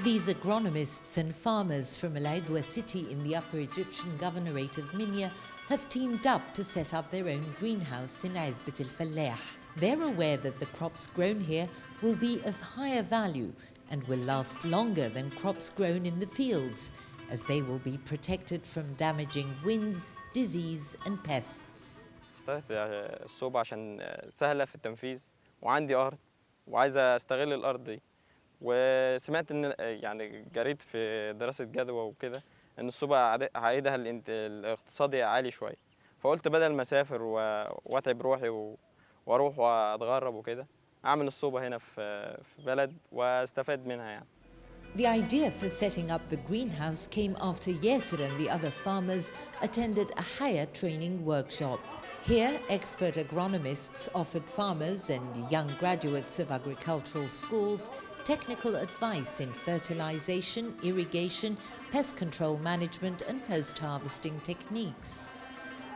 These agronomists and farmers from Al Aidwa city in the Upper Egyptian Governorate of Minya have teamed up to set up their own greenhouse in Azbat al-Fallah. They're aware that the crops grown here will be of higher value and will last longer than crops grown in the fields, as they will be protected from damaging winds, disease and pests. الصوبة عشان سهلة في التنفيذ وعندي أرض وعايزة أستغل الأرض دي، وسمعت إن يعني جريت في دراسة جدوى وكده إن الصوبة عائدها الاقتصادي عالي شوية، فقلت بدل ما أسافر وأتعب روحي وأروح وأتغرب وكده أعمل الصوبة هنا في بلد وأستفاد منها يعني. The idea for setting up the greenhouse came after Yasser and the other farmers attended a HAYAT training workshop. Here, expert agronomists offered farmers and young graduates of agricultural schools technical advice in fertilization, irrigation, pest control management and post-harvesting techniques.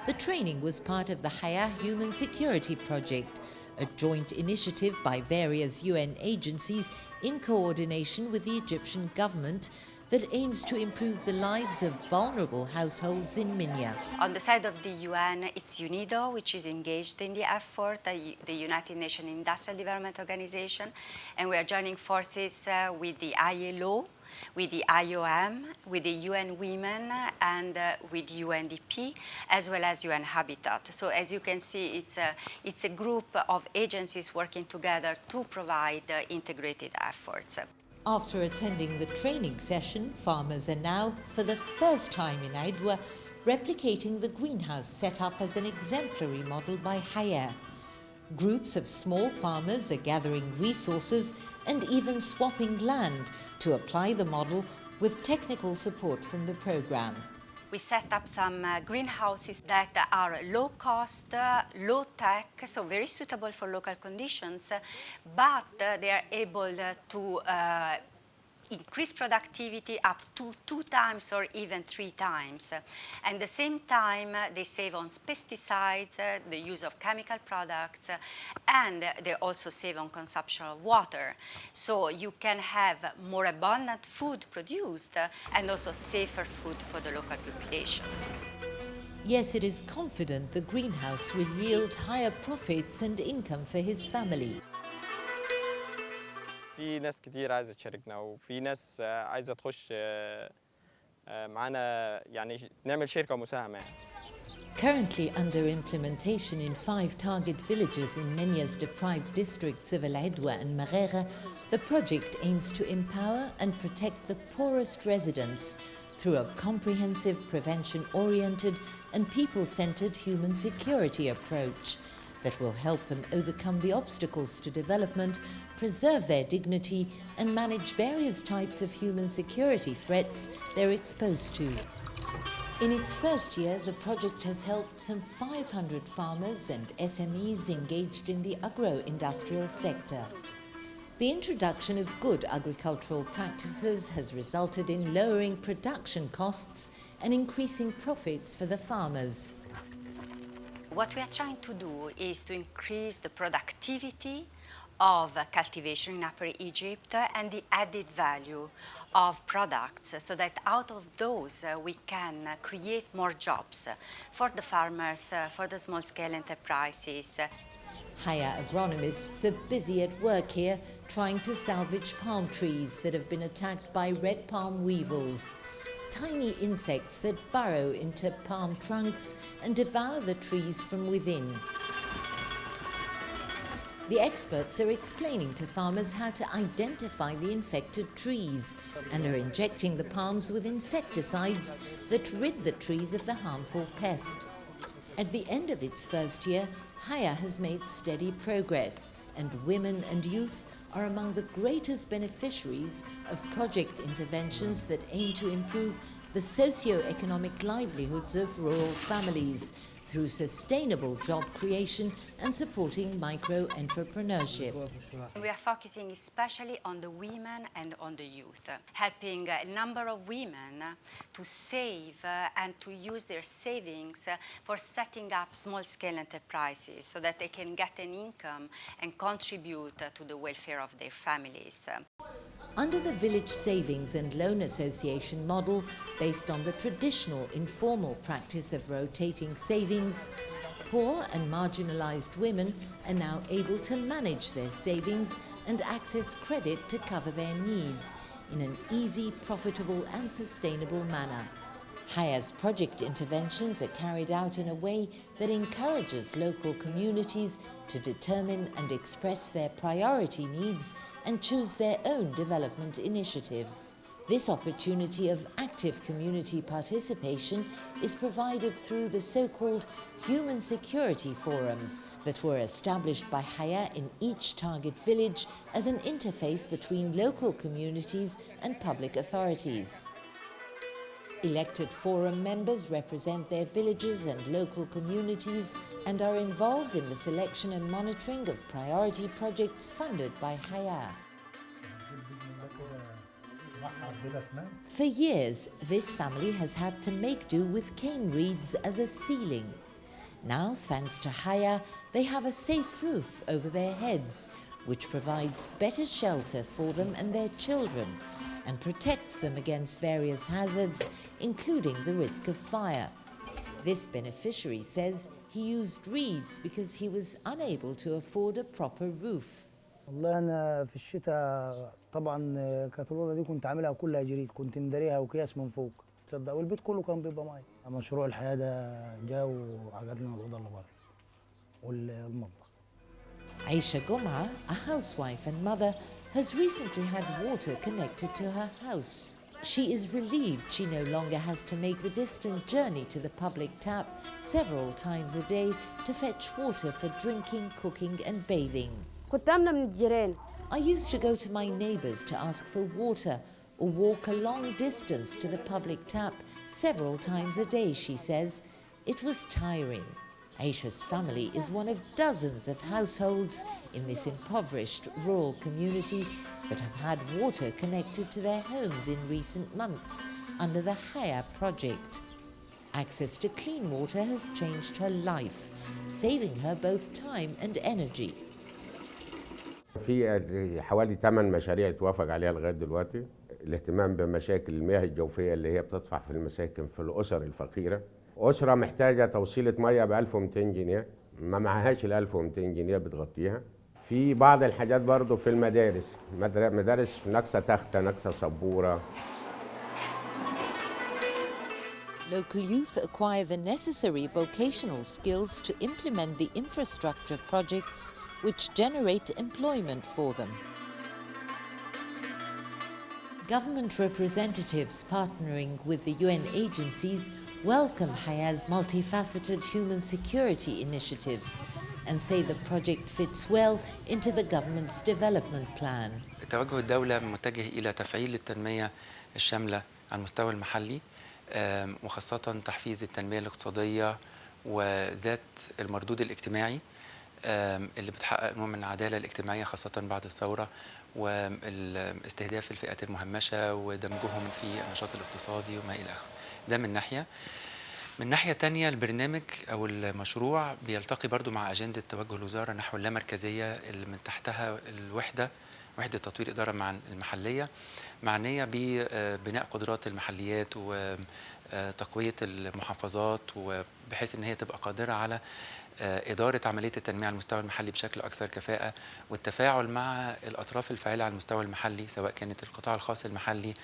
The training was part of the HAYAT Human Security Project, a joint initiative by various UN agencies in coordination with the Egyptian government that aims to improve the lives of vulnerable households in Minya. On the side of the UN, it's UNIDO, which is engaged in the effort, the United Nations Industrial Development Organization, and we are joining forces with the ILO, with the IOM, with the UN Women, and with UNDP, as well as UN Habitat. So as you can see, it's a group of agencies working together to provide integrated efforts. After attending the training session, farmers are now, for the first time in Aidwa, replicating the greenhouse set up as an exemplary model by HAYAT. Groups of small farmers are gathering resources and even swapping land to apply the model with technical support from the program. We set up some greenhouses that are low cost, low tech, so very suitable for local conditions, but they are able to increase productivity up to 2 times or even 3 times. And at the same time, they save on pesticides, the use of chemical products, and they also save on consumption of water. So you can have more abundant food produced and also safer food for the local population. Yes, it is confident the greenhouse will yield higher profits and income for his family. في ناس كتير عايزة تشاركنا وفي ناس عايزة تخش معانا يعني نعمل شركة مساهمة. Currently under implementation in 5 target villages in Menya's deprived districts of Al Aidwa and Marera, the project aims to empower and protect the poorest residents through a comprehensive, prevention-oriented and people-centered human security approach that will help them overcome the obstacles to development, preserve their dignity, and manage various types of human security threats they're exposed to. In its first year, the project has helped some 500 farmers and SMEs engaged in the agro-industrial sector. The introduction of good agricultural practices has resulted in lowering production costs and increasing profits for the farmers. What we are trying to do is to increase the productivity of cultivation in Upper Egypt and the added value of products so that out of those we can create more jobs for the farmers, for the small-scale enterprises. HAYAT agronomists are busy at work here trying to salvage palm trees that have been attacked by red palm weevils, tiny insects that burrow into palm trunks and devour the trees from within. The experts are explaining to farmers how to identify the infected trees and are injecting the palms with insecticides that rid the trees of the harmful pest. At the end of its first year, HAYAT has made steady progress, and women and youth are among the greatest beneficiaries of project interventions that aim to improve the socio-economic livelihoods of rural families through sustainable job creation and supporting micro-entrepreneurship. We are focusing especially on the women and on the youth, helping a number of women to save and to use their savings for setting up small-scale enterprises so that they can get an income and contribute to the welfare of their families. Under the Village Savings and Loan Association model, based on the traditional informal practice of rotating savings, poor and marginalized women are now able to manage their savings and access credit to cover their needs in an easy, profitable and sustainable manner. HAYAT's project interventions are carried out in a way that encourages local communities to determine and express their priority needs and choose their own development initiatives. This opportunity of active community participation is provided through the so-called human security forums that were established by HAYAT in each target village as an interface between local communities and public authorities. Elected forum members represent their villages and local communities and are involved in the selection and monitoring of priority projects funded by HAYAT. For years, this family has had to make do with cane reeds as a ceiling. Now, thanks to HAYAT, they have a safe roof over their heads, which provides better shelter for them and their children, and protects them against various hazards, including the risk of fire. This beneficiary says he used reeds because he was unable to afford a proper roof. والله أنا في الشتاء طبعًا كانت الأوضة دي كنت عاملها كلها جريد، كنت مداريها وأكياس من فوق، تصدق والبيت كله كان بيبقى مية. مشروع الحياة ده جا وعقد لنا الأوضة اللي برا والمطبخ. Aisha Gomar, a housewife and mother, has recently had water connected to her house. She is relieved she no longer has to make the distant journey to the public tap several times a day to fetch water for drinking, cooking and bathing. كنت آمنة من الجيران. I used to go to my neighbors to ask for water or walk a long distance to the public tap several times a day, she says. It was tiring. Aisha's family is one of dozens of households in this impoverished rural community that have had water connected to their homes in recent months under the HAYAT project. Access to clean water has changed her life, saving her both time and energy. في حوالي 8 مشاريع اتوافق عليها لغايه دلوقتي. الاهتمام بمشاكل المياه الجوفيه اللي هي بتدفع في المساكن في الاسر الفقيره. اسره محتاجه توصيله ميه ب 1200 جنيه، ما معهاش ال 1200 جنيه بتغطيها. في بعض الحاجات برضه في المدارس، مدارس ناقصه تخته، ناقصه سبوره. Local youth acquire the necessary vocational skills to implement the infrastructure projects which generate employment for them. Government representatives partnering with the UN agencies welcome HAYAT's multifaceted human security initiatives and say the project fits well into the government's development plan. توجه الدولة متجه إلى تفعيل التنمية الشاملة على المستوى المحلي وخاصة تحفيز التنمية الاقتصادية وذات المردود الاجتماعي اللي بتحقق نوع من العدالة الاجتماعية خاصة بعد الثورة واستهداف الفئات المهمشة ودمجهم في النشاط الاقتصادي وما إلى آخره. ده من ناحية. من ناحية تانية البرنامج أو المشروع بيلتقي برضو مع أجندة توجه الوزارة نحو اللامركزية اللي من تحتها وحدة تطوير إدارة مع المحلية معنية ببناء قدرات المحليات وتقوية المحافظات وبحيث إن هي تبقى قادرة على إدارة عملية التنمية على المستوى المحلي بشكل أكثر كفاءة والتفاعل مع الأطراف الفاعلة على المستوى المحلي سواء كانت القطاع الخاص المحلي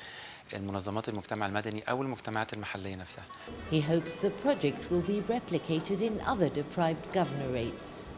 المنظمات المجتمع المدني أو المجتمعات المحلية نفسها. He hopes the project will be replicated in other deprived governorates.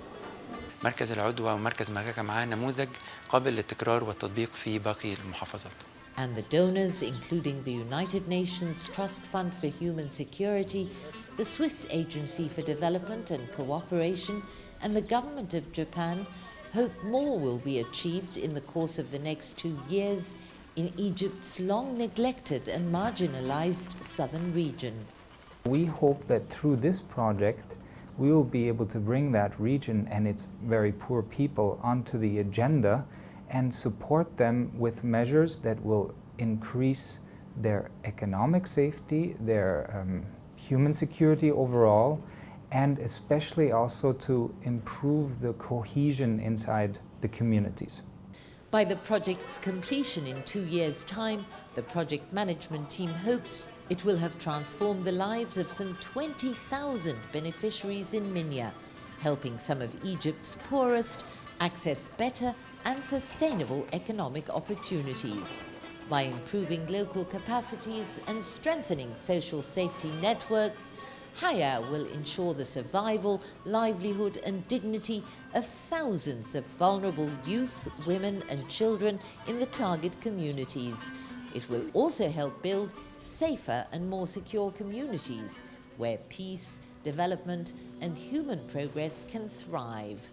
مركز العدوى ومركز مغاكة معاه نموذج قابل للتكرار والتطبيق في باقي المحافظات. And the donors, including the United Nations Trust Fund for Human Security, the Swiss Agency for Development and Cooperation, and the government of Japan, hope more will be achieved in the course of the next 2 years in Egypt's long neglected and marginalized southern region. We hope that through this project we will be able to bring that region and its very poor people onto the agenda and support them with measures that will increase their economic safety, their human security overall, and especially also to improve the cohesion inside the communities. By the project's completion in 2 years' time, the project management team hopes it will have transformed the lives of some 20,000 beneficiaries in Minya, helping some of Egypt's poorest access better and sustainable economic opportunities. By improving local capacities and strengthening social safety networks, HAYAT will ensure the survival, livelihood and dignity of thousands of vulnerable youth, women and children in the target communities. It will also help build safer and more secure communities where peace, development and human progress can thrive.